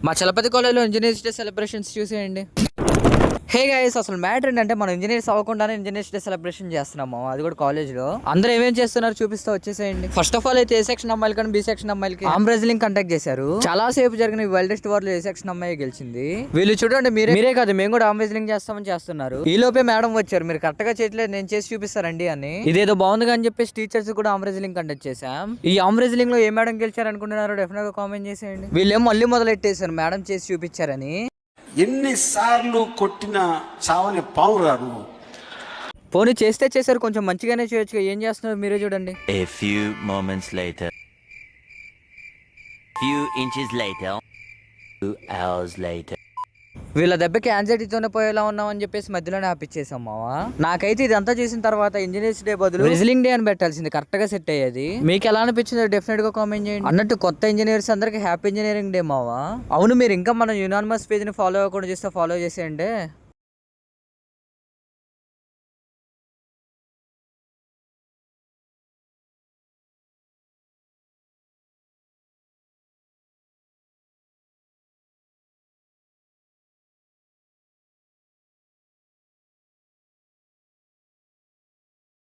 మా చలపతి కాలేజ్లో engineers day celebrations చూసేయండి. హే గైస్, అసలు మ్యాటర్ ఏంటంటే మనం ఇంజనీర్స్ అవ్వకుండానే ఇంజనీర్స్ డే సెలబ్రేషన్ చేస్తున్నాము, అది కూడా కాలేజ్ లో. అందరూ ఏమేం చేస్తున్నారు చూపిస్తా వచ్చేసేయండి. ఫస్ట్ ఆఫ్ ఆల్ అయితే ఏ సెక్షన్ అమ్మాయిలు కానీ బి సెక్షన్ అమ్మాయిలకి ఆర్మ్ రెజ్లింగ్ కండక్ట్ చేశారు. చాలా సేపు జరిగిన వైల్డెస్ట్ వార్ లో ఏ సెక్షన్ అమ్మాయి గెలిచింది. వీళ్ళు చూడండి, మీరే కాదు మేము కూడా ఆర్మ్ రెజ్లింగ్ చేస్తామని చేస్తున్నారు. ఈ లోపే మేడం వచ్చారు, మీరు కరెక్ట్ గా చేయట్లేదు, నేను చేసి చూపిస్తారండి అని. ఇదేదో బాగుంది అని చెప్పేసి టీచర్స్ కూడా ఆర్మ్ రెజ్లింగ్ కండక్ట్ చేశాం. ఈ ఆర్మ్ రెజ్లింగ్ లో ఏ మేడం గెలిచారు అనుకుంటున్నారో డెఫినెట్ గా కామెంట్ చేసేయండి. వీళ్ళేమో మళ్ళీ మొదలెట్టేశారు మేడం చేసి చూపించారని. ఎన్నిసార్లు కొట్టినా చావని పావురారు. పోనీ చేస్తే చేశారు, కొంచెం మంచిగానే చేయొచ్చు. ఏం చేస్తున్నారు మీరే చూడండి. A few moments later. Few inches later. 2 hours later. వీళ్ళ దెబ్బకి యాంగ్జైటీతోనే పోయేలా ఉన్నామని చెప్పేసి మధ్యలోనే ఆపిచ్చేసాం మావా. నాకైతే ఇదంతా చేసిన తర్వాత ఇంజనీర్స్ డే బదులు రెజ్లింగ్ డే అని పెట్టాల్సింది, కరెక్ట్ గా సెట్ అయ్యేది. మీకు ఎలా అనిపించిందో డెఫినెట్ గా కామెంట్ చేయండి. అన్నట్టు కొత్త ఇంజనీర్స్ అందరికి హ్యాపీ ఇంజనీరింగ్ డే మావా. అవును, మీరు ఇంకా మన యునానిమస్ పేజ్ ని ఫాలో అవ్వకుండా చేస్తే ఫాలో చేసేయండి.